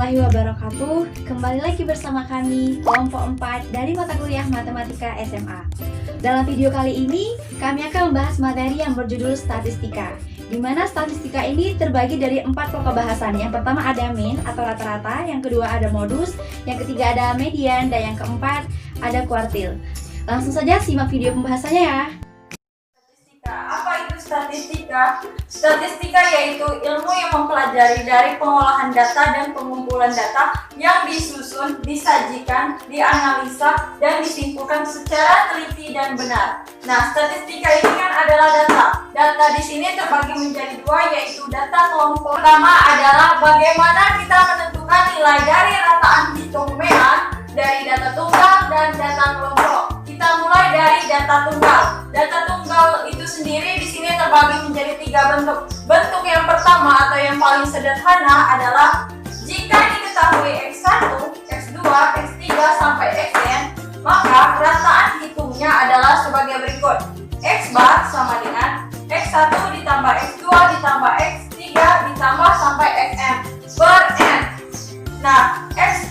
warahmatullahi wabarakatuh. Kembali lagi bersama kami kelompok 4 dari mata kuliah Matematika SMA. Dalam video kali ini, kami akan membahas materi yang berjudul statistika, di mana statistika ini terbagi dari 4 pokok bahasan. Yang pertama ada mean atau rata-rata, yang kedua ada modus, yang ketiga ada median, dan yang keempat ada kuartil. Langsung saja simak video pembahasannya ya. Apa itu statistika? Statistika yaitu ilmu yang mempelajari dari pengolahan data dan pengumpulan data yang disusun, disajikan, dianalisa, dan disimpulkan secara teliti dan benar. Nah, statistika ini kan adalah data. Data di sini terbagi menjadi dua, yaitu data kelompok. Pertama adalah bagaimana kita menentukan nilai dari rataan hitung-mean dari data tunggal dan data kelompok. Kita mulai dari data tunggal. Data tunggal itu sendiri di sini terbagi menjadi 3 bentuk. Bentuk yang pertama atau yang paling sederhana adalah jika diketahui X1, X2, X3 sampai Xn, maka rataan hitungnya adalah sebagai berikut. X bar sama dengan X1 ditambah X2 ditambah X3 ditambah sampai Xn per n. Nah, X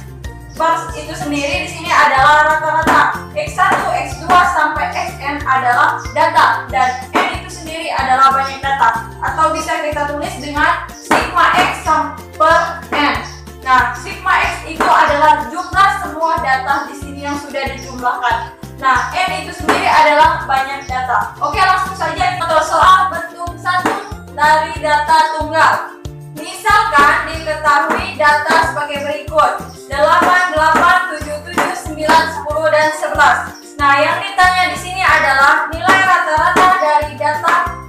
bar itu sendiri di sini adalah rata-rata. X1, X2 sampai Xn adalah data dan n itu sendiri adalah banyak data, atau bisa kita tulis dengan sigma X per n. Nah, sigma X itu adalah jumlah semua data di sini yang sudah dijumlahkan. Nah, n itu sendiri adalah banyak data. Oke, langsung saja kita soal bentuk 1 dari data tunggal. Misalkan diketahui data sebagai berikut: 8, 8, 7, 7, 9, 10, dan 11. Nah, yang ditanya di sini adalah nilai rata-rata dari data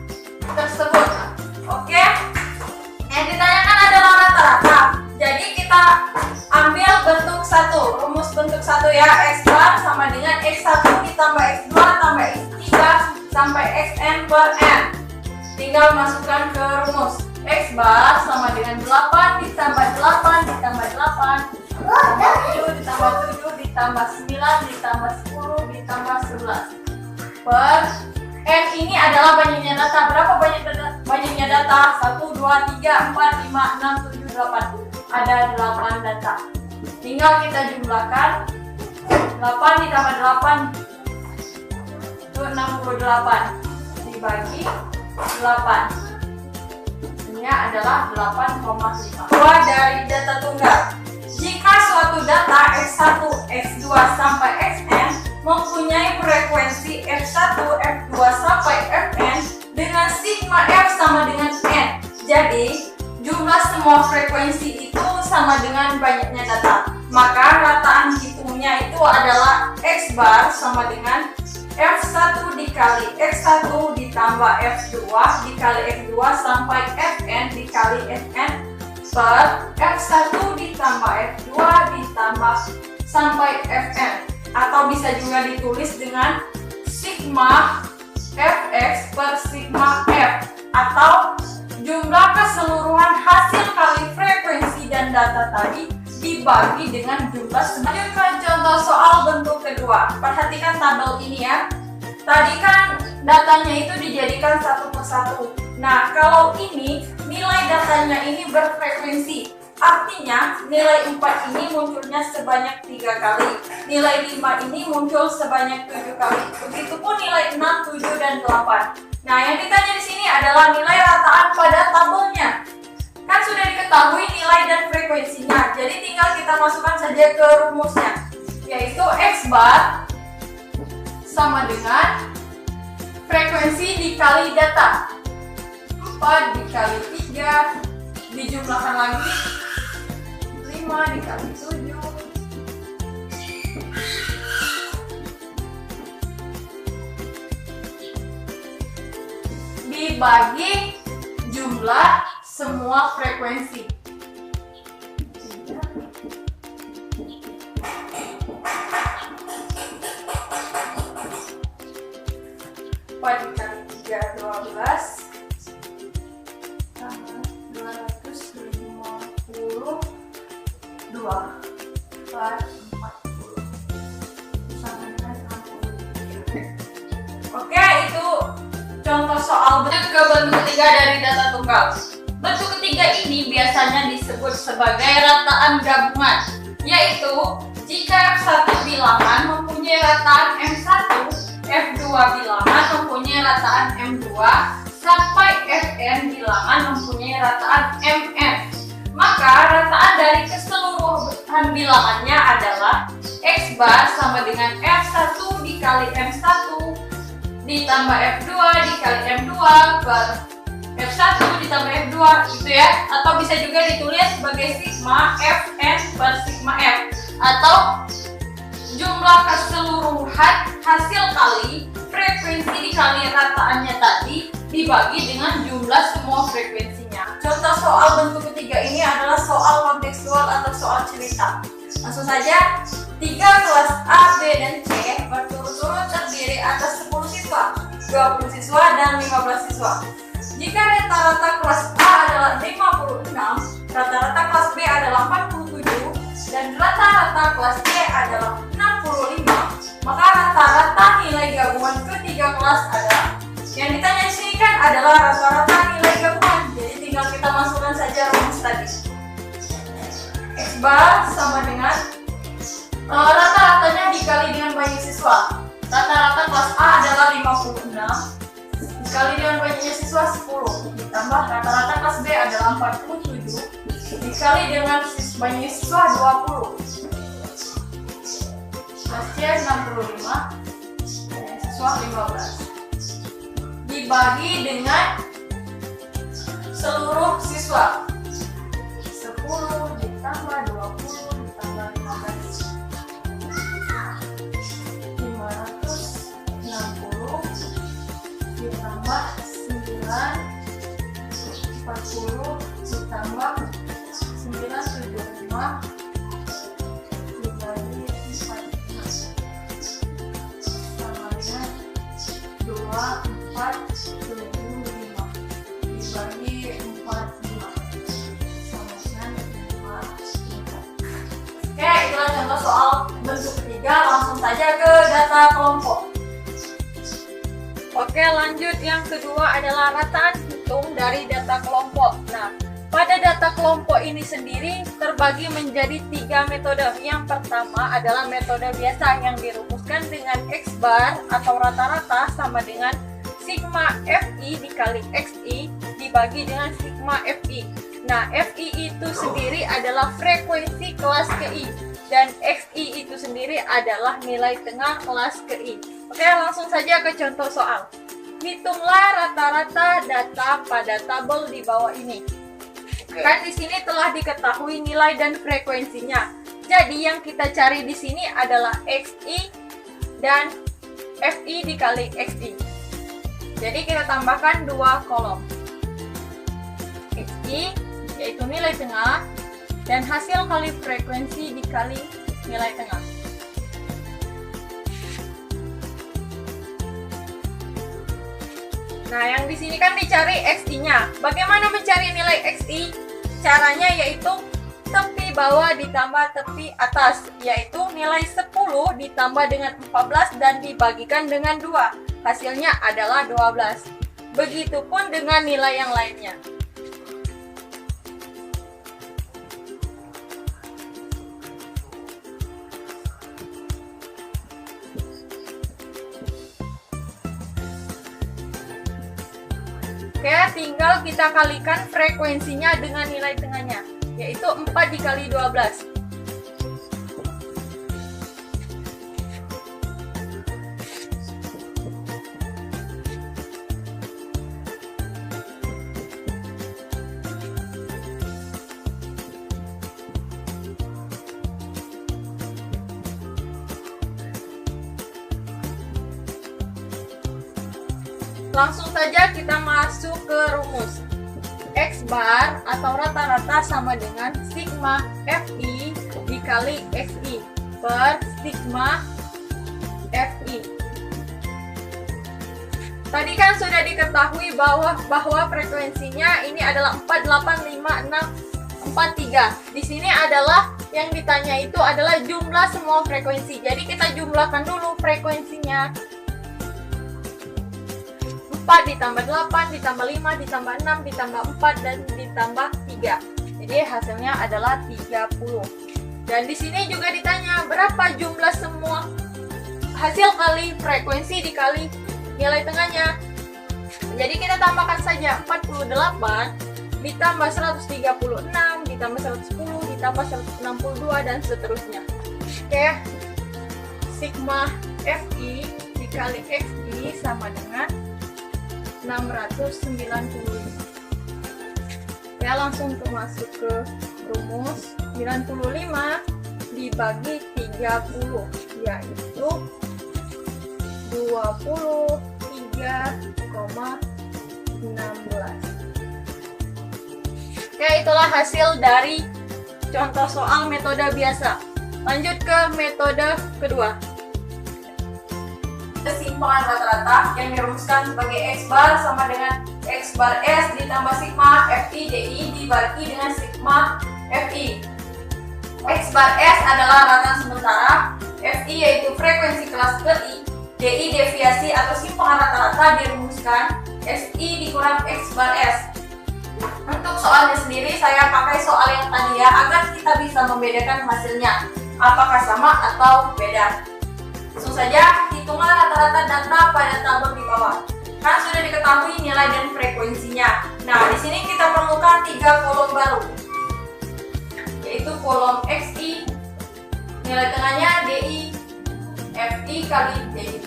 tersebut. Oke? Yang ditanyakan adalah rata-rata. Jadi kita ambil bentuk 1, rumus bentuk 1 ya. X bar sama dengan X1 ditambah X2 tambah X3 sampai Xn per n. Tinggal masukkan ke rumus. X bar sama dengan 8 ditambah 8 ditambah 8 ditambah 7 ditambah 7 ditambah 9 ditambah 10 ditambah 11 per n. Ini adalah banyaknya data. Berapa banyaknya data? 1, 2, 3, 4, 5, 6, 7, 8. Ada 8 data. Tinggal kita jumlahkan. 8 ditambah 8 itu 68 dibagi 8 adalah 8,5. Dua dari data tunggal. Jika suatu data X1, X2 sampai Xn mempunyai frekuensi F1, F2 sampai Fn dengan sigma F sama dengan n. Jadi, jumlah semua frekuensi itu sama dengan banyaknya data. Maka rataan hitungnya itu adalah X bar sama dengan F1 dikali X1 ditambah F2 dikali F2 sampai Fn dikali Fn per F1 ditambah F2 ditambah sampai Fn, atau bisa juga ditulis dengan sigma Fx per sigma F, atau jumlah keseluruhan hasil kali frekuensi dan data tadi dibagi dengan jumlah. Lanjutkan contoh soal bentuk kedua. Perhatikan tabel ini ya. Tadi kan datanya itu dijadikan satu persatu. Nah, kalau ini nilai datanya ini berfrekuensi. Artinya nilai 4 ini munculnya sebanyak 3 kali. Nilai 5 ini muncul sebanyak 7 kali. Begitupun nilai 6, 7, dan 8. Nah, yang ditanya di sini adalah nilai rataan pada tabelnya. Kan sudah diketahui nilai dan frekuensinya, jadi tinggal kita masukkan saja ke rumusnya, yaitu X bar sama dengan frekuensi dikali data. 4 dikali 3 dijumlahkan lagi 5 dikali 7 dibagi jumlah semua frekuensi. 4 dikali 3 12 tambah 252 per 40 sama dengan 63. Oke, itu contoh soal. Ke bentuk ketiga dari data tunggal. Bentuk ketiga ini biasanya disebut sebagai rataan gabungan, yaitu jika F1 bilangan mempunyai rataan M1, F2 bilangan mempunyai rataan M2, sampai Fn bilangan mempunyai rataan Mn. Maka rataan dari keseluruhan bilangannya adalah X bar sama dengan F1 dikali M1 ditambah F2 dikali M2 per F1 ditambah F2 gitu ya. Atau bisa juga ditulis sebagai sigma Fn per sigma F, atau jumlah keseluruhan hasil kali frekuensi dikali rataannya tadi dibagi dengan jumlah semua frekuensinya. Contoh soal bentuk ketiga ini adalah soal kontekstual atau soal cerita. Langsung saja, 3 kelas A, B, dan C berturut-turut terdiri atas 10 siswa, 20 siswa, dan 15 siswa. Jika rata-rata kelas A adalah 56, rata-rata kelas B adalah 47, dan rata-rata kelas C adalah 65, maka rata-rata nilai gabungan ketiga kelas adalah, yang ditanya di sini kan adalah rata-rata nilai gabungan, jadi tinggal kita masukkan saja rumus tadi. X bar sama dengan rata-ratanya dikali dengan banyak siswa. Rata-rata kelas A adalah 56 dikali dengan banyaknya siswa 10, ditambah rata-rata kelas B adalah 47 dikali dengan banyaknya siswa 20. Kelas C 65 dan siswa 15 dibagi dengan seluruh siswa 10 ditambah 20 ditambah 15 560 ditambah 9 40 ditambah 975 dibagi 45 sama dengan 2475 dibagi 45 sama dengan 5. Oke, itulah contoh soal bentuk ketiga. Langsung saja ke data kelompok. Oke, lanjut. Yang kedua adalah rataan hitung dari data kelompok. Nah, pada data kelompok ini sendiri terbagi menjadi 3 metode. Yang pertama adalah metode biasa yang dirumuskan dengan X bar atau rata-rata sama dengan sigma Fi dikali Xi dibagi dengan sigma Fi. Nah, Fi itu sendiri adalah frekuensi kelas KI dan Xi itu sendiri adalah nilai tengah kelas KI. Oke, langsung saja ke contoh soal. Hitunglah rata-rata data pada tabel di bawah ini. Kan di sini telah diketahui nilai dan frekuensinya. Jadi yang kita cari di sini adalah Xi dan Fi dikali Xi. Jadi kita tambahkan 2 kolom. Xi yaitu nilai tengah dan hasil kali frekuensi dikali nilai tengah. Nah, yang di sini kan dicari Xi-nya. Bagaimana mencari nilai Xi? Caranya yaitu tepi bawah ditambah tepi atas, yaitu nilai 10 ditambah dengan 14 dan dibagikan dengan 2. Hasilnya adalah 12. Begitupun dengan nilai yang lainnya. Oke, tinggal kita kalikan frekuensinya dengan nilai tengahnya, yaitu 4 dikali 12. Langsung saja kita masuk ke rumus. X bar atau rata-rata sama dengan sigma Fi dikali Xi per sigma Fi. Tadi kan sudah diketahui bahwa frekuensinya ini adalah 48563. Di sini adalah yang ditanya itu adalah jumlah semua frekuensi. Jadi kita jumlahkan dulu frekuensinya. 4 ditambah 8 ditambah 5 ditambah 6 ditambah 4 dan ditambah 3. Jadi hasilnya adalah 30. Dan di sini juga ditanya berapa jumlah semua hasil kali frekuensi dikali nilai tengahnya. Jadi kita tambahkan saja 48 ditambah 136 ditambah 110 ditambah 162 dan seterusnya. Oke. Sigma Fi dikali Xi sama dengan 695. Ya, langsung masuk ke rumus. 95 dibagi 30 yaitu 23,16. Oke, itulah hasil dari contoh soal metode biasa. Lanjut ke metode kedua. Kesimpulan rata-rata yang dirumuskan sebagai X bar sama dengan X bar S ditambah sigma Fi DI dibagi dengan sigma Fi. X bar S adalah rata sementara, Fi yaitu frekuensi kelas ke I, DI deviasi atau simpangan rata-rata dirumuskan Si dikurang X bar S. Untuk soalnya sendiri saya pakai soal yang tadi ya, agar kita bisa membedakan hasilnya apakah sama atau beda. Langsung saja hitungan rata-rata data pada tabel di bawah. Kan sudah diketahui nilai dan frekuensinya. Nah, di sini kita perlukan 3 kolom baru, yaitu kolom Xi, nilai tengahnya DI, Fi kali DI.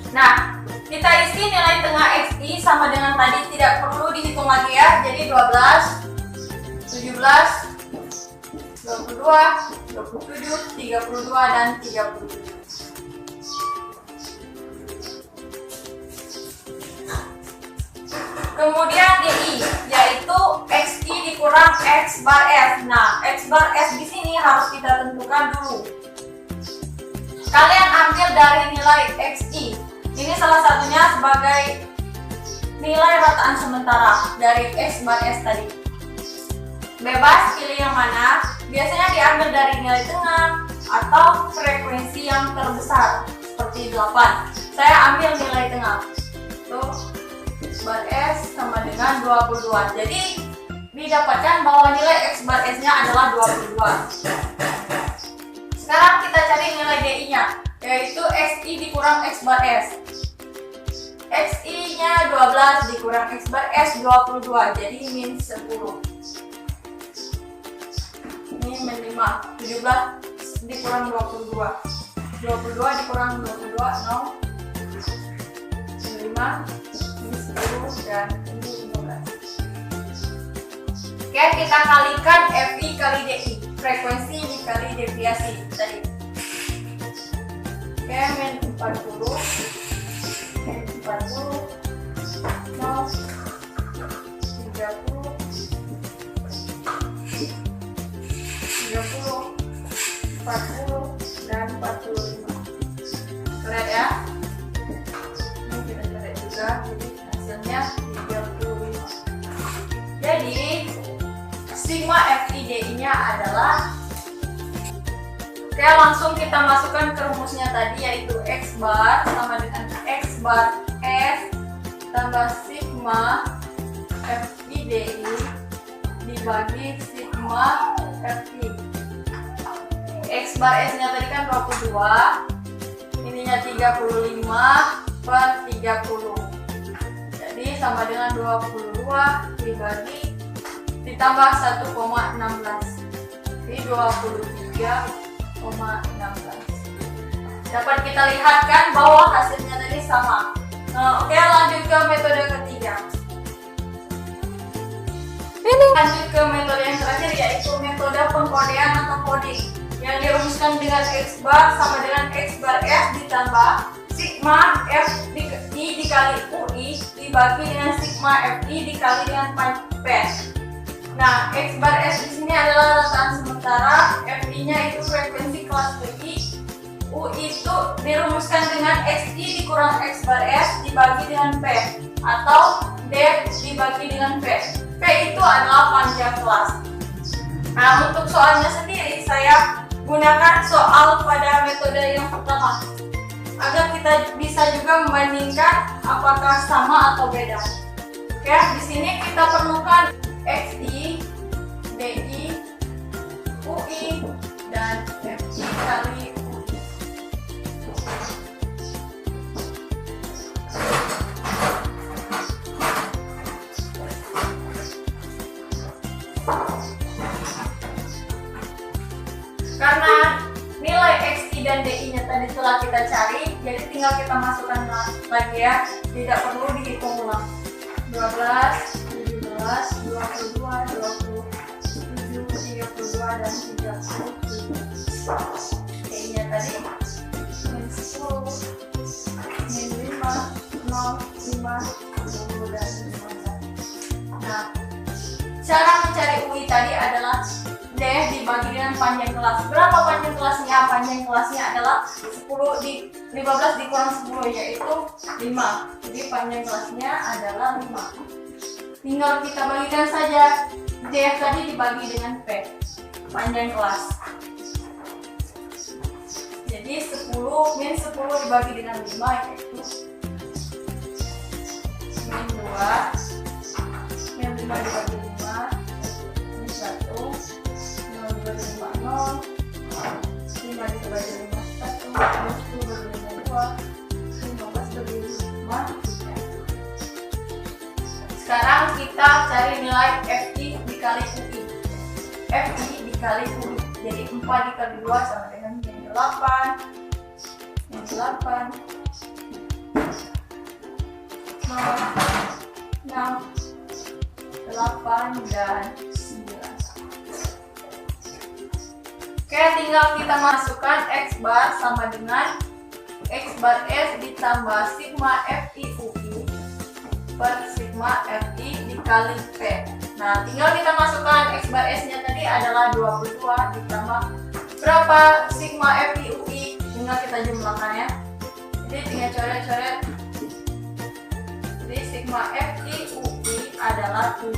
Nah, kita isi nilai tengah Xi sama dengan tadi, tidak perlu dihitung lagi ya. Jadi 12, 17, 22, 27, 32, dan 37. Kemudian DI, yaitu Xi dikurang X bar S. Nah, X bar S di sini harus kita tentukan dulu. Kalian ambil dari nilai Xi. Ini salah satunya sebagai nilai rataan sementara dari X bar S tadi. Bebas pilih yang mana, biasanya diambil dari nilai tengah atau frekuensi yang terbesar seperti 8. Saya ambil nilai tengah. Tuh, X bar S sama dengan 22. Jadi didapatkan bahwa nilai X bar S-nya adalah 22. Sekarang kita cari nilai DI-nya, yaitu Xi dikurang X bar S. Xi-nya 12 dikurang X bar S 22, jadi min 10. Ini min 5. 17 dikurang 22. 22 dikurang 22, 0. Min 5, ini 10, dan ini 15. Oke, kita kalikan Fi kali DI, frekuensi dikali deviasi tadi. Oke, min 40, min 40, 0, 30, 30, 40, dan 45. Keren ya? Ini kita keren juga, jadi hasilnya 35. Jadi sigma Fi DI-nya adalah, oke, langsung kita masukkan ke rumusnya tadi, yaitu X bar sama dengan X bar S tambah sigma Fi DI dibagi sigma Fi. X bar S nya tadi kan 22, ininya 35 per 30, jadi sama dengan 22 dibagi ditambah 1,16, jadi 23,16. Dapat kita lihat kan bahwa hasilnya tadi sama. Oke, lanjut ke metode ketiga. Lanjut ke metode yang terakhir, yaitu metode pengkodean atau coding, yang dirumuskan dengan X bar sama dengan X bar S ditambah sigma Fi dikali UI dibagi dengan sigma Fi dikali dengan P. Nah, X bar S di sini adalah rataan sementara, Fi-nya itu frekuensi kelas I, U itu dirumuskan dengan Xi dikurang X bar S dibagi dengan P, atau D dibagi dengan P. P itu adalah panjang kelas. Nah, untuk soalnya sendiri saya metode yang pertama, agar kita bisa juga membandingkan apakah sama atau beda. Oke, di sini kita perlukan XI, DI, UI, dan FI kali UI. Karena nilai XI dan DI-nya tadi telah kita cari, jadi tinggal kita masukkan lagi ya, tidak perlu dihitung ulang. 12, 17, 22, 27, 32, dan 37. DI-nya tadi min 10, min 5, 0, 5, 10, dan 15. Nah, cara mencari UI tadi adalah D dibagi dengan panjang kelas. Berapa panjang kelasnya? Panjang kelasnya adalah 15 dikurang 10, yaitu 5. Jadi panjang kelasnya adalah 5. Tinggal kita bagikan saja D tadi dibagi dengan P, panjang kelas. Jadi 10 min 10 dibagi dengan 5, yaitu min 2. Min 5 dibagi 5, min 1. 0 dibagi 5, 0. 5 dibagi 5, 1. 10 dibagi 2. 15 dibagi 5, 3. Sekarang kita cari nilai FI dikali UI. FI dikali UI. Jadi 4 dikali 2 sama dengan min 8. Min 8. 0, 6, 8, dan 9. Oke, tinggal kita masukkan X bar sama dengan X bar S ditambah sigma FI UI per sigma FI dikali P. Nah, tinggal kita masukkan X bar S nya tadi adalah 22 ditambah berapa sigma FI UI, tinggal kita jumlahkan ya. Jadi tinggal coret-coret. Jadi sigma FI UI adalah 7.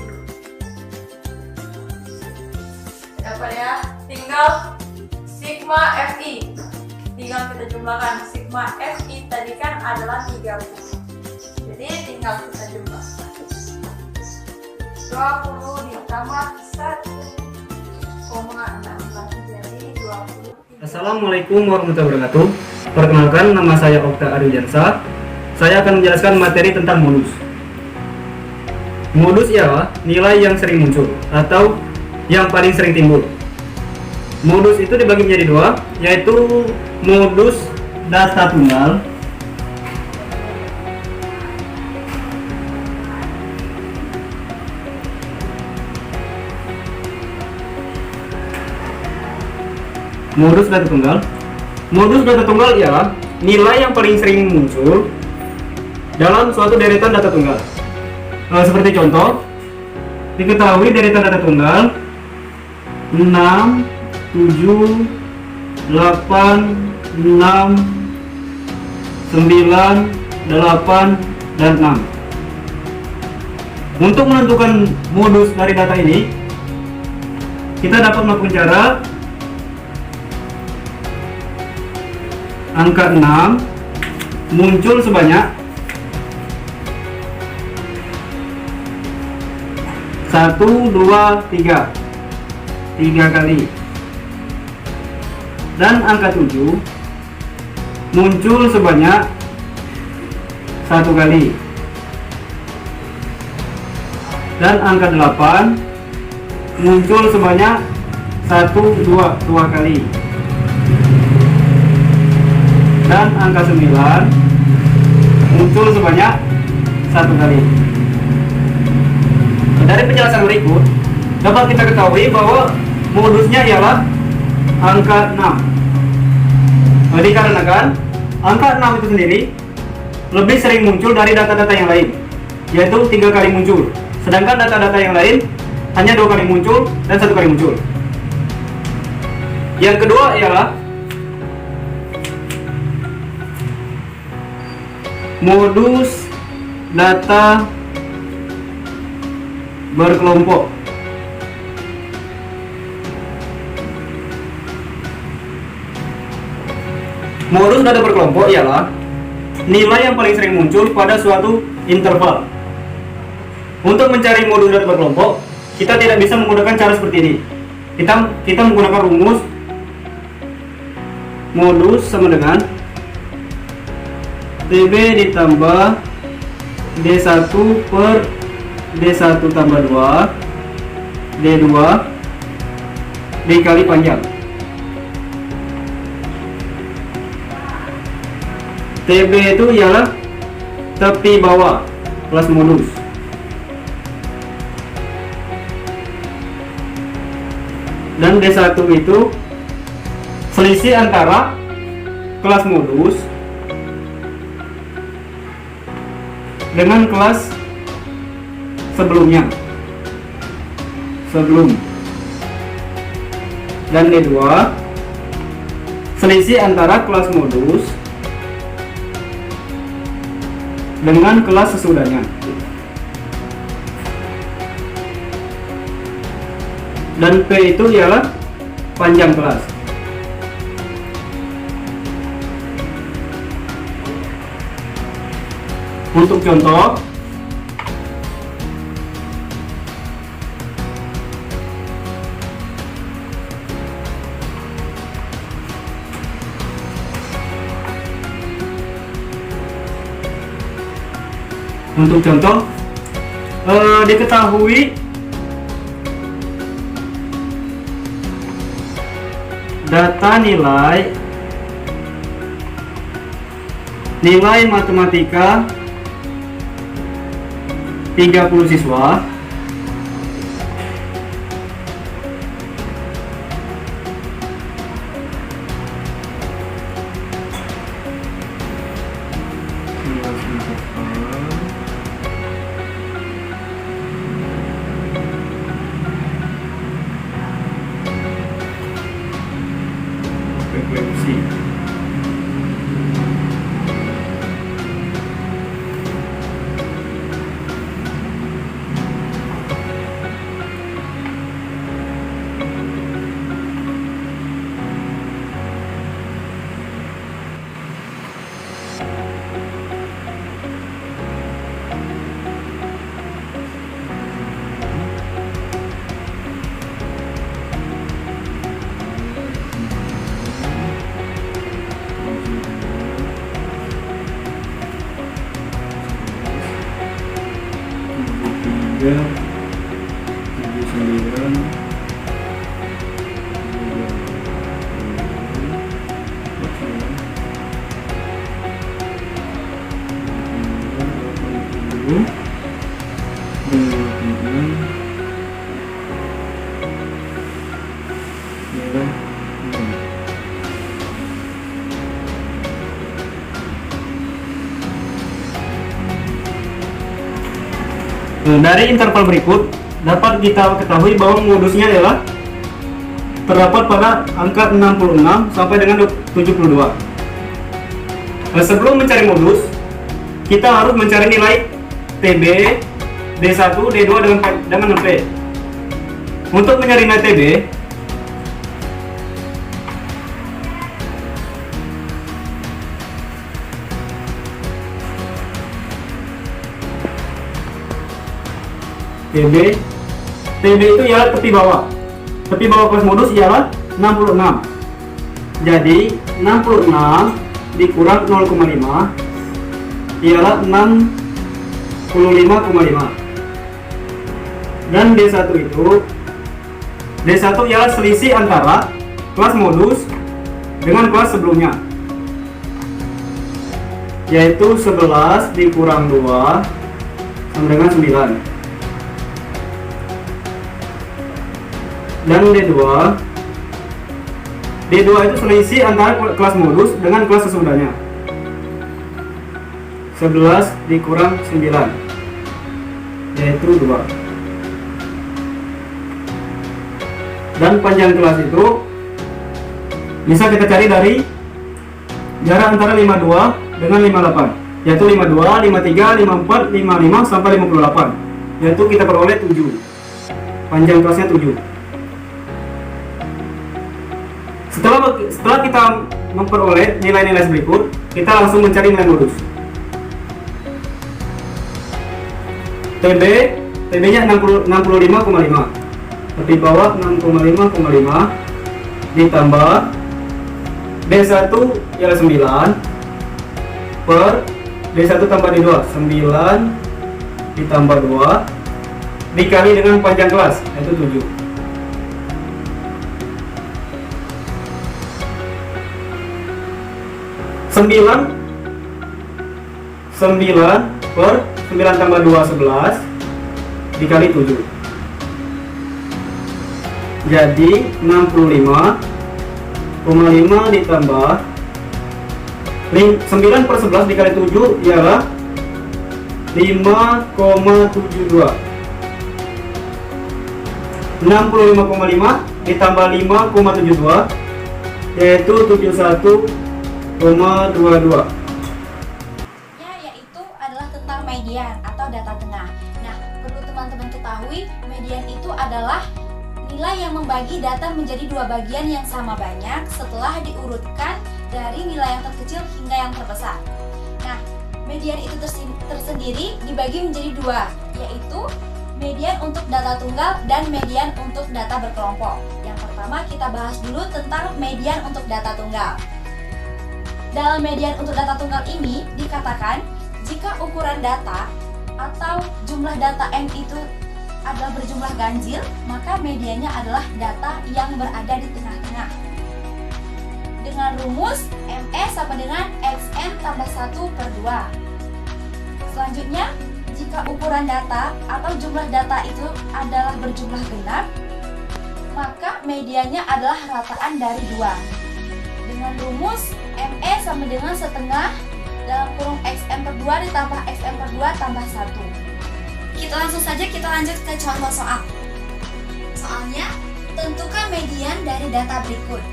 Dapat ya? Tinggal sigma FI, tinggal kita jumlahkan. Sigma FI tadi kan adalah 30, jadi tinggal kita jumlahkan. 20 ditambah 1,16 jadi 20. Assalamualaikum warahmatullahi wabarakatuh. Perkenalkan, nama saya Okta Ardiansa. Saya akan menjelaskan materi tentang modus. Modus ialah nilai yang sering muncul atau yang paling sering timbul. Modus itu dibagi menjadi dua, yaitu modus data tunggal Modus data tunggal ialah nilai yang paling sering muncul dalam suatu deretan data tunggal. Seperti contoh, diketahui deretan data tunggal 6, 7, 8, 6, 9, 8, dan 6. Untuk menentukan modus dari data ini, kita dapat melakukan cara angka 6 muncul sebanyak 1, 2, 3 kali, dan angka 7 muncul sebanyak 1 kali, dan angka 8 muncul sebanyak 2 kali, dan angka 9 muncul sebanyak 1 kali. Dari penjelasan berikut dapat kita ketahui bahwa modusnya ialah angka 6. Dikarenakan angka 6 itu sendiri lebih sering muncul dari data-data yang lain, yaitu 3 kali muncul. Sedangkan data-data yang lain hanya 2 kali muncul dan 1 kali muncul. Yang kedua ialah modus data berkelompok. Modus data berkelompok ialah nilai yang paling sering muncul pada suatu interval. Untuk mencari modus data berkelompok, kita tidak bisa menggunakan cara seperti ini. Kita menggunakan rumus modus sama dengan TB ditambah D1 per D1 tambah 2 D2 dikali panjang. TB itu ialah tepi bawah kelas modus. Dan D1 itu selisih antara kelas modus dengan kelas sebelum. Dan D2 selisih antara kelas modus dengan kelas sesudahnya. Dan P itu ialah panjang kelas. Untuk contoh, diketahui data nilai matematika 30 siswa frekuensi. Tiga, 79, dari interval berikut dapat kita ketahui bahwa modusnya adalah terdapat pada angka 66 sampai dengan 72. Sebelum mencari modus, kita harus mencari nilai TB, D1, D2 dengan P. Untuk mencari nilai TB, TB itu ialah tepi bawah. Tepi bawah kelas modus ialah 66. Jadi 66 dikurang 0,5 ialah 65,5. Dan D1 ialah selisih antara kelas modus dengan kelas sebelumnya, yaitu 11 dikurang 2 sama dengan 9. Dan D2 itu selisih antara kelas modus dengan kelas sesudahnya, 11 dikurang 9 yaitu 2. Dan panjang kelas itu bisa kita cari dari jarak antara 52 dengan 58, yaitu 52, 53, 54, 55 sampai 58, yaitu kita peroleh 7. Panjang kelasnya 7. Setelah kita memperoleh nilai-nilai berikut, kita langsung mencari nilai modus. TB-nya 65,5. Tepi bawah 65,5 ditambah D1 ialah 9 per D1 tambah D2, 9 ditambah 2 dikali dengan panjang kelas, yaitu 7. Sembilan per 9 tambah 2, 11 dikali 7. Jadi 65,5 ditambah 9 per 11 dikali 7 ialah 5,72. 65,5 ditambah 5,72 yaitu 71,22. Yaitu adalah tentang median atau data tengah. Nah, perlu teman-teman ketahui, median itu adalah nilai yang membagi data menjadi dua bagian yang sama banyak setelah diurutkan dari nilai yang terkecil hingga yang terbesar. Nah, median itu tersendiri dibagi menjadi dua, yaitu median untuk data tunggal dan median untuk data berkelompok. Yang pertama kita bahas dulu tentang median untuk data tunggal. Dalam median untuk data tunggal ini dikatakan jika ukuran data atau jumlah data M itu adalah berjumlah ganjil, maka mediannya adalah data yang berada di tengah-tengah. Dengan rumus ME sama dengan XN tambah 1/2. Selanjutnya, jika ukuran data atau jumlah data itu adalah berjumlah genap, maka mediannya adalah rataan dari 2. Dengan rumus ME sama dengan setengah dalam kurung XN/2 ditambah XN/2 tambah 1. Kita langsung saja lanjut ke contoh soal. Soalnya, tentukan median dari data berikut.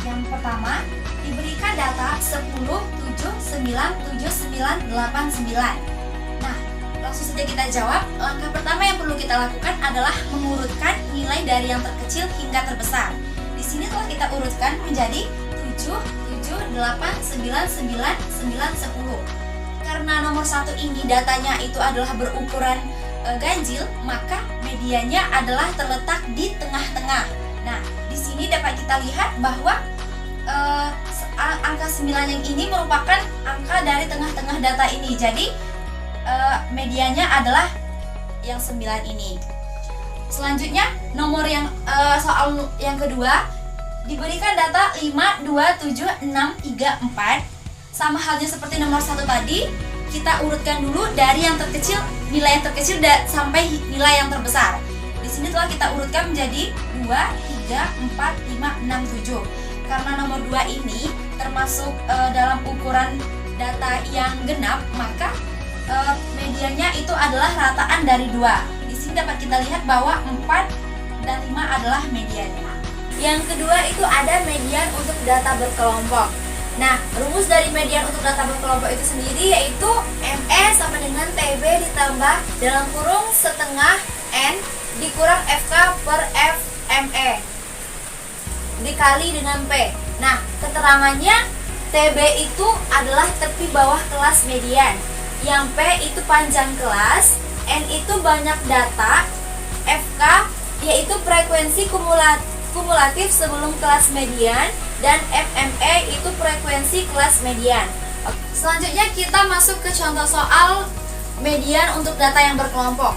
Yang pertama, diberikan data 10, 7, 9, 7, 9, 8, 9. Nah, langsung saja kita jawab. Langkah pertama yang perlu kita lakukan adalah mengurutkan nilai dari yang terkecil hingga terbesar. Di sini telah kita urutkan menjadi 7, 7, 8, 9, 9, 9, 10. Karena nomor 1 ini datanya itu adalah berukuran ganjil, maka mediannya adalah terletak di tengah-tengah. Nah, di sini dapat kita lihat bahwa angka 9 yang ini merupakan angka dari tengah-tengah data ini. Jadi mediannya adalah yang 9 ini. Selanjutnya, nomor yang soal yang kedua diberikan data 5, 2, 7, 6, 3, 4. Sama halnya seperti nomor 1 tadi, kita urutkan dulu dari yang terkecil, nilai yang terkecil sampai nilai yang terbesar. Di sini telah kita urutkan menjadi 2, 3, 4, 5, 6, 7. Karena nomor 2 ini termasuk dalam ukuran data yang genap, maka mediannya itu adalah rataan dari 2. Di sini dapat kita lihat bahwa 4 dan 5 adalah mediannya. Yang kedua itu ada median untuk data berkelompok. Nah, rumus dari median untuk data berkelompok itu sendiri yaitu ME sama dengan TB ditambah dalam kurung setengah N dikurang FK per FME dikali dengan P. Nah, keterangannya TB itu adalah tepi bawah kelas median, yang P itu panjang kelas, N itu banyak data, FK yaitu frekuensi kumulatif sebelum kelas median, dan FME itu frekuensi kelas median. Selanjutnya kita masuk ke contoh soal median untuk data yang berkelompok.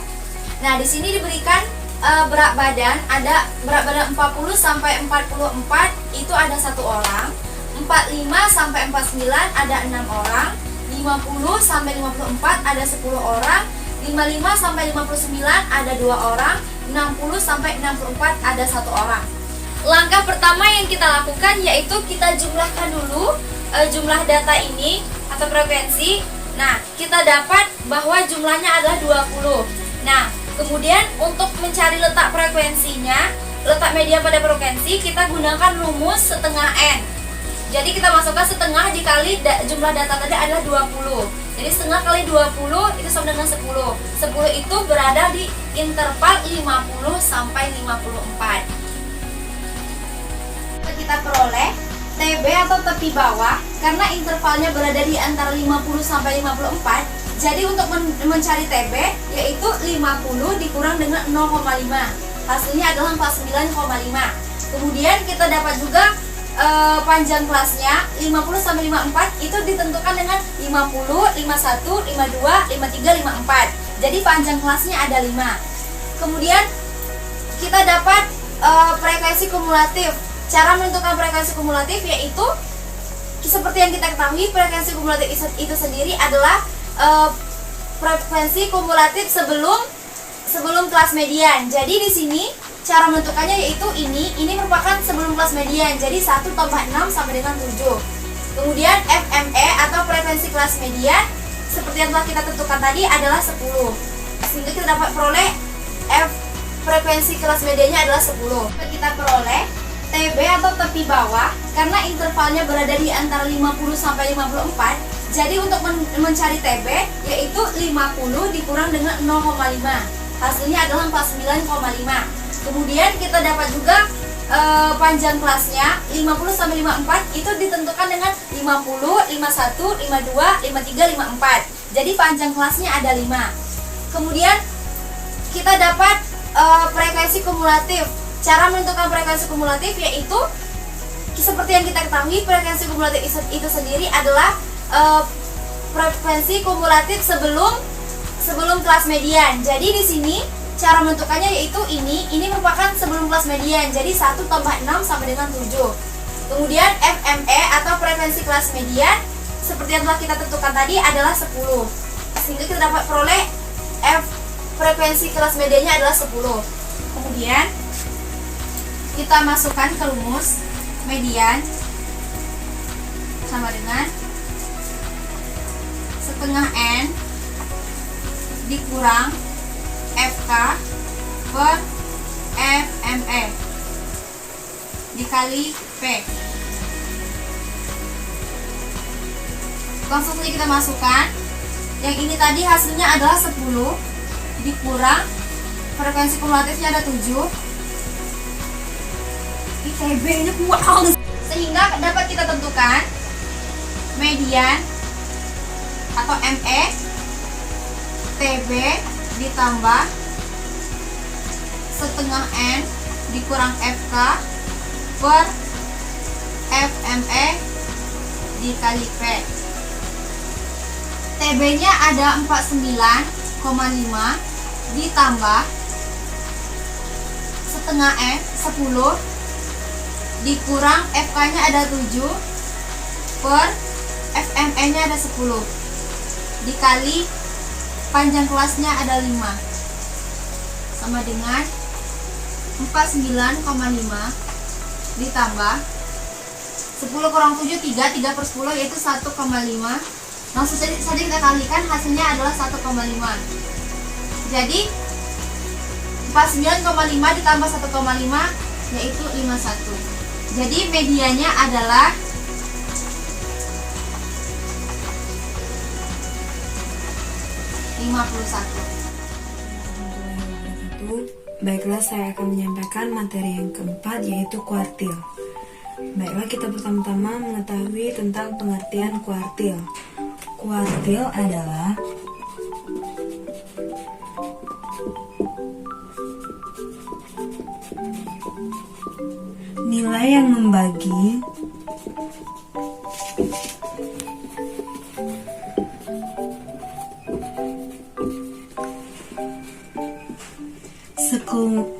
Nah, di sini diberikan berat badan, ada berat badan 40 sampai 44 itu ada 1 orang, 45 sampai 49 ada 6 orang, 50 sampai 54 ada 10 orang, 55 sampai 59 ada 2 orang, 60 sampai 64 ada 1 orang. Langkah pertama yang kita lakukan yaitu kita jumlahkan dulu jumlah data ini atau frekuensi. Nah, kita dapat bahwa jumlahnya adalah 20. Nah, kemudian untuk mencari letak frekuensinya, letak median pada frekuensi, kita gunakan rumus setengah N. Jadi kita masukkan setengah dikali jumlah data tadi adalah 20. Jadi setengah kali 20 itu sama dengan 10. 10 itu berada di interval 50 sampai 54. Kita kita peroleh TB atau tepi bawah karena intervalnya berada di antara 50 sampai 54. Jadi untuk mencari TB yaitu 50 dikurang dengan 0,5. Hasilnya adalah 49,5. Kemudian kita dapat juga panjang kelasnya 50 sampai 54 itu ditentukan dengan 50, 51, 52, 53, 54. Jadi panjang kelasnya ada 5. Kemudian kita dapat frekuensi kumulatif. Cara menentukan frekuensi kumulatif yaitu seperti yang kita ketahui, frekuensi kumulatif itu sendiri adalah frekuensi kumulatif sebelum kelas median. Jadi di sini cara menentukannya yaitu ini merupakan sebelum kelas median. Jadi 1 tambah 6 sampai dengan 7. Kemudian FME atau frekuensi kelas median seperti yang telah kita tentukan tadi adalah 10. Sehingga kita dapat peroleh frekuensi kelas mediannya adalah 10. Kita peroleh TB atau tepi bawah karena intervalnya berada di antara 50 sampai 54. Jadi untuk mencari TB yaitu 50 dikurang dengan 0,5. Hasilnya adalah 49,5. Kemudian kita dapat juga panjang kelasnya 50 sampai 54 itu ditentukan dengan 50, 51, 52, 53, 54. Jadi panjang kelasnya ada 5. Kemudian kita dapat frekuensi kumulatif. Cara menentukan frekuensi kumulatif yaitu seperti yang kita ketahui, frekuensi kumulatif itu sendiri adalah frekuensi kumulatif sebelum kelas median. Jadi di sini cara menentukannya yaitu ini merupakan sebelum kelas median. Jadi 1 tambah 6 sampai dengan 7. Kemudian FME atau frekuensi kelas median seperti yang telah kita tentukan tadi adalah 10. Sehingga kita dapat peroleh frekuensi kelas mediannya adalah 10. Kemudian kita masukkan ke rumus median sama dengan setengah N dikurang FK per FME dikali P. Langsung saja kita masukkan. Yang ini tadi hasilnya adalah 10 dikurang frekuensi kumulatifnya ada 7. TB-nya kuat, sehingga dapat kita tentukan median atau ME TB ditambah setengah N dikurang FK per FME dikali P. TB-nya ada 49,5 ditambah setengah N 10 dikurang FK-nya ada 7 per FME-nya ada 10 dikali panjang kelasnya ada 5 sama dengan 49,5 ditambah 10 kurang 7 3 per 10 yaitu 1,5. Langsung saja kita kalikan, hasilnya adalah 1,5. Jadi 49,5 ditambah 1,5 yaitu 51. Jadi medianya adalah 51. Baiklah, saya akan menyampaikan materi yang keempat yaitu kuartil. Baiklah, kita pertama-tama mengetahui tentang pengertian kuartil. Kuartil adalah nilai yang membagi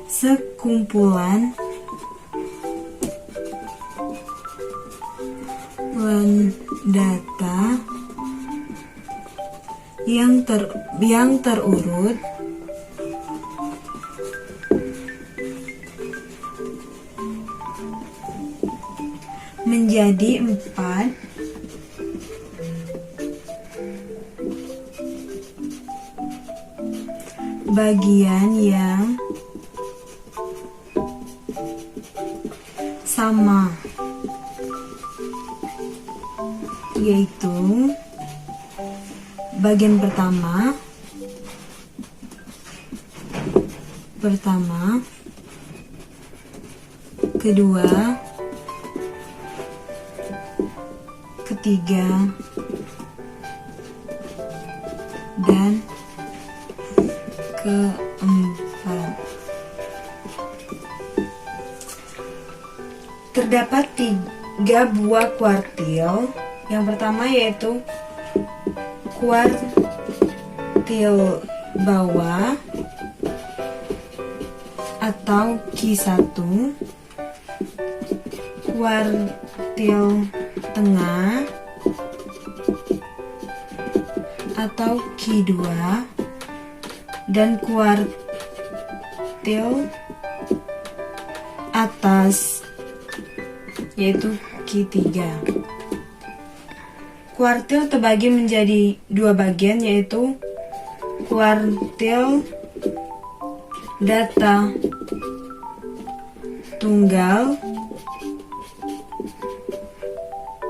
sekumpulan data yang terurut menjadi 4 bagian yang sama, yaitu bagian pertama, kedua, ketiga, dan keempat. Terdapat 3 buah kuartil. Yang pertama yaitu kuartil bawah atau Q1, kuartil tengah atau Q2, dan kuartil atas yaitu Q3. Kuartil terbagi menjadi 2 bagian, yaitu kuartil data tunggal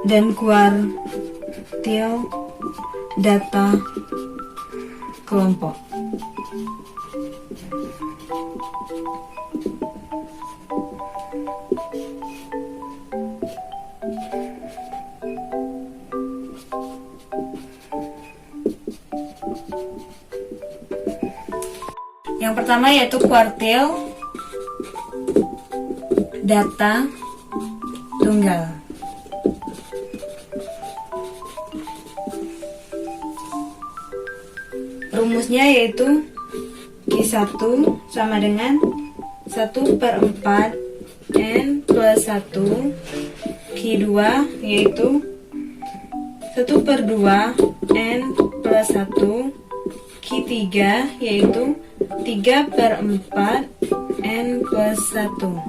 dan kuartil data kelompok. Yang pertama yaitu kuartil data tunggal. Rumusnya yaitu Q1 sama dengan 1/4 N plus 1, Q2 yaitu 1/2 N plus 1, Q3 yaitu 3/4 N plus 1.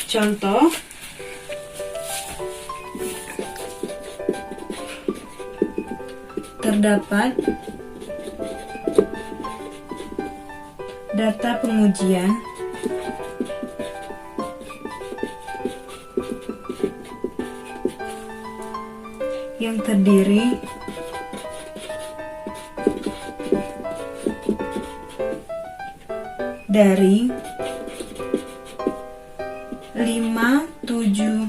Contoh, terdapat data pengujian yang terdiri dari 5, 7,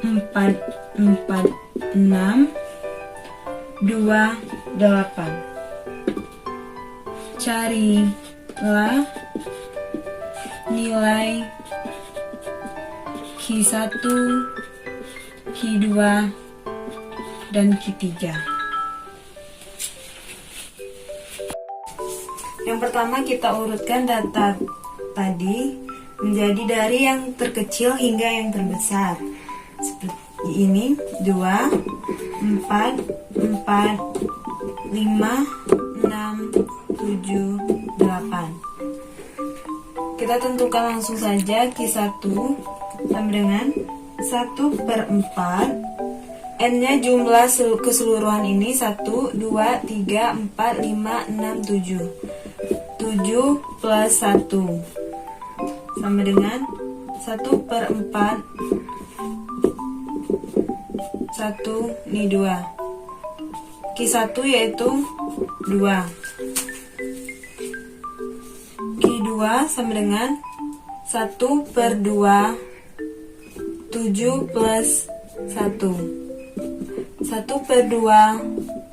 4, 4, 6, 2, 8. Carilah nilai Q1, Q2, dan Q3. Yang pertama kita urutkan data tadi menjadi dari yang terkecil hingga yang terbesar. Seperti ini, 2, 4, 4, 5, 6, 7, 8. Kita tentukan langsung saja Q1 sama dengan 1/4. N-nya jumlah keseluruhan ini 1, 2, 3, 4, 5, 6, 7. 7 plus 1 sama dengan 1/4. 1, ini 2. Q1 yaitu 2. Q2 sama dengan 1/2. 7 plus 1. 1/2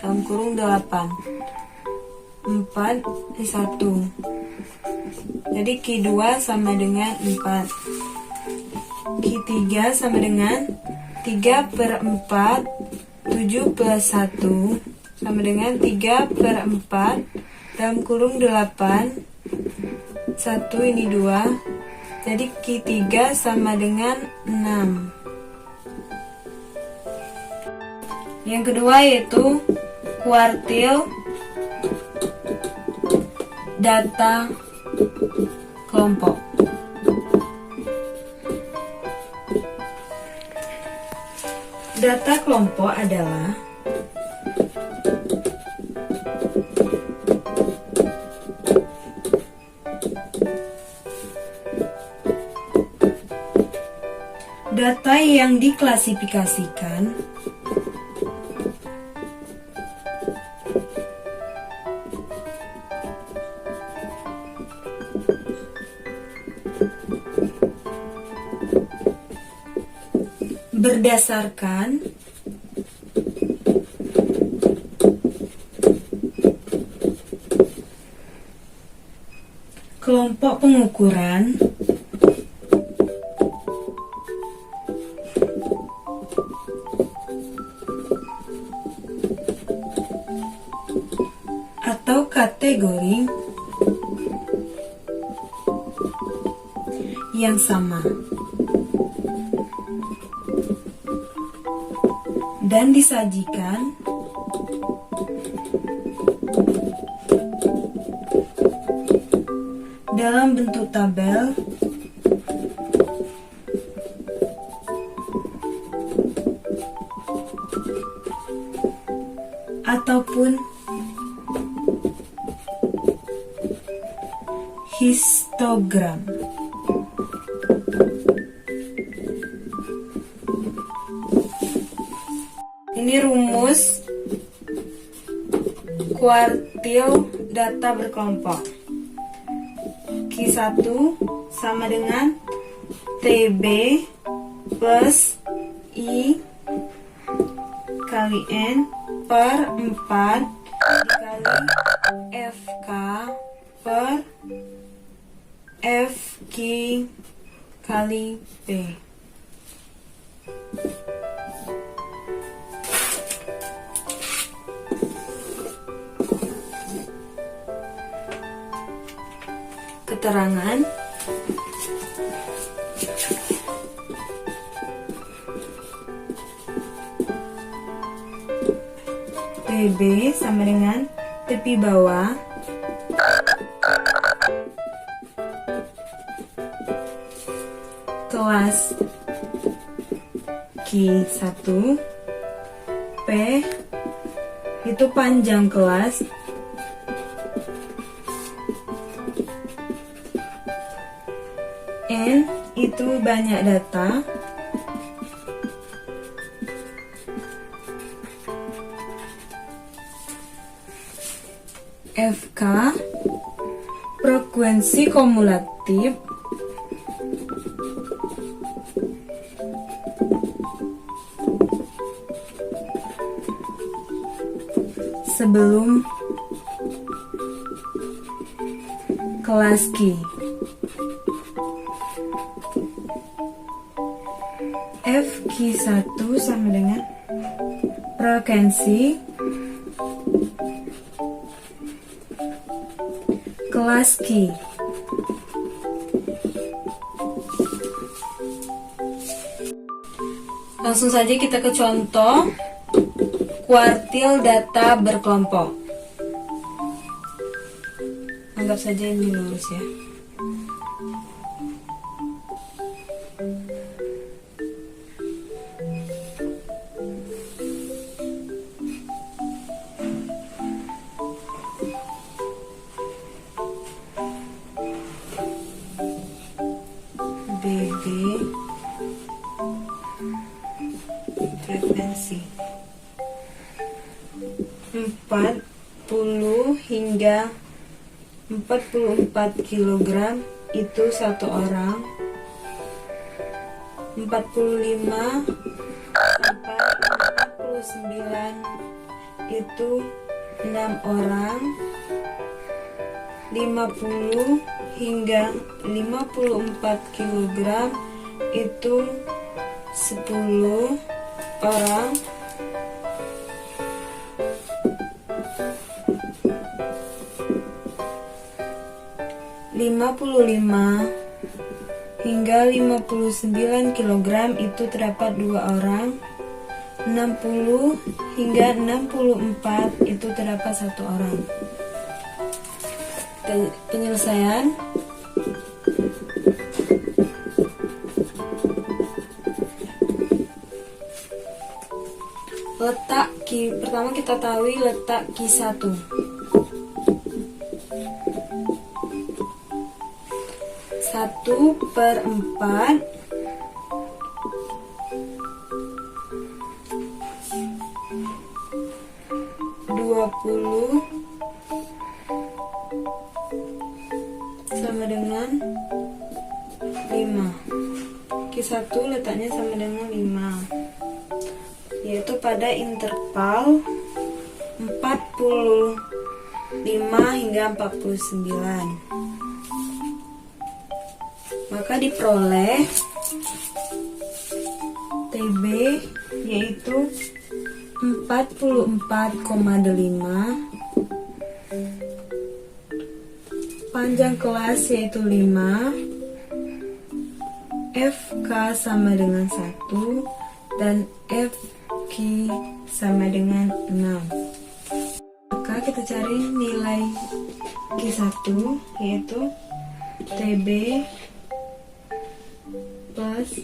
dalam kurung 8. 4 ini 1. Jadi Q2 sama dengan 4. Q3 sama dengan 3/4. 7 plus 1 sama dengan 3/4 dalam kurung 8. 1 ini 2. Jadi Q3 sama dengan 6. Yang kedua yaitu kuartil data kelompok. Data kelompok adalah data yang diklasifikasikan berdasarkan kelompok pengukuran atau kategori yang sama dan disajikan dalam bentuk tabel ataupun histogram. Ini rumus kuartil data berkelompok. Q1 sama dengan TB plus I kali N per 4 dikali FK per FQ kali P. Keterangan TB sama dengan tepi bawah kelas Q1, P itu panjang kelas, N itu banyak data, FK frekuensi kumulatif, sebelum kelas Q. FQ1 sama dengan frekuensi kelas Q. Langsung saja kita ke contoh kuartil data berkelompok. Anggap saja ini lurus ya. BB frekuensi 40 hingga 44 kg itu satu orang, 45 sampai 49 itu 6 orang, 50 hingga 54 kg itu 10 orang, 55 hingga 59 kg itu terdapat 2 orang, 60 hingga 64 itu terdapat 1 orang. Penyelesaian letak Q, pertama kita tahu letak Q1. 1/4 20 sama dengan Q1 letaknya sama dengan 5, yaitu pada interval 45 hingga 49. Maka diperoleh TB yaitu 44,5, panjang kelas yaitu 5, FK sama dengan 1, dan FQ sama dengan 6. Maka kita cari nilai Q1 yaitu TB plus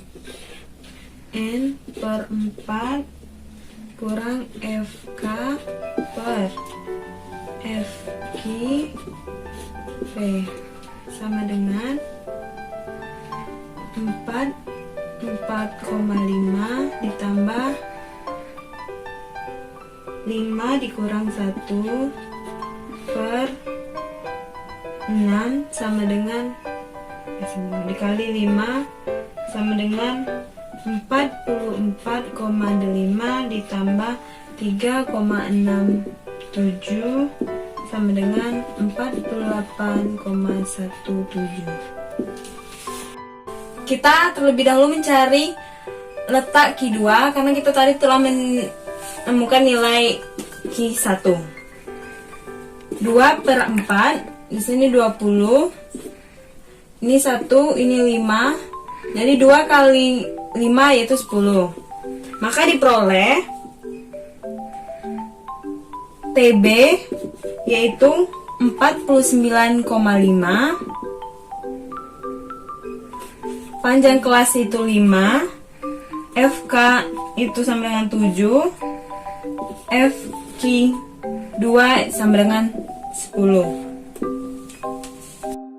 N per 4 kurang FK per FQ P sama dengan 4,5 ditambah 5 dikurang 1 per 6 sama dengan dikali 5 sama dengan 44,5 ditambah 3,67 sama dengan 48,17. Kita terlebih dahulu mencari letak Q2 karena kita tadi telah menemukan nilai Q1. 2 per 4, di sini 20. Ini 1, ini 5. Jadi 2 kali 5 yaitu 10. Maka diperoleh TB yaitu 49,5, panjang kelas itu 5, FK itu sama dengan 7, FQ 2 sama dengan 10.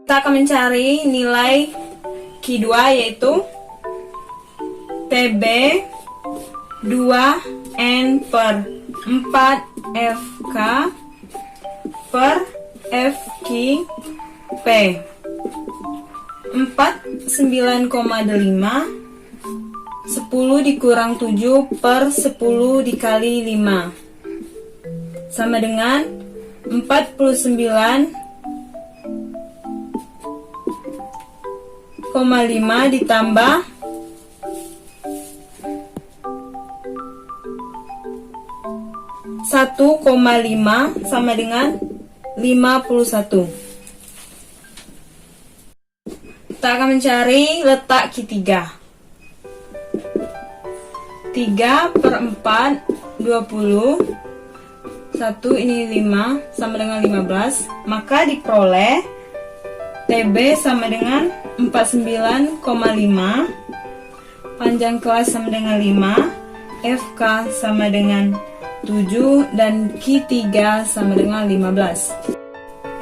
Kita akan mencari nilai Q2 yaitu TB 2N per 4 FK per FQ P. 49,5 10 dikurang 7 per 10 dikali 5 sama dengan 49,5 ditambah 1,5 sama dengan 51. Kita akan mencari letak Q3. 3 per 4 20, 1 ini 5 sama dengan 15. Maka diperoleh TB sama dengan 49,5, panjang kelas sama dengan 5, FK sama dengan 7, dan Q3 sama dengan 15.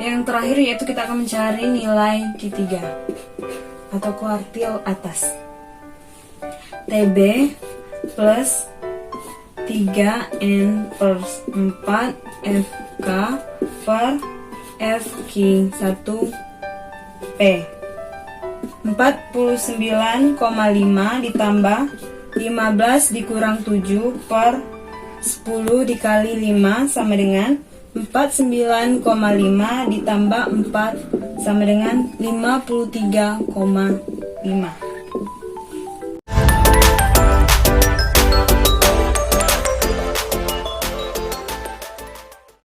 Yang terakhir yaitu kita akan mencari nilai Q3 atau kuartil atas. TB plus 3N per 4 FK per FQ 1 P. 49,5 ditambah 15 dikurang 7 per 10 dikali 5 sama dengan 49,5 ditambah 4 sama dengan 53,5.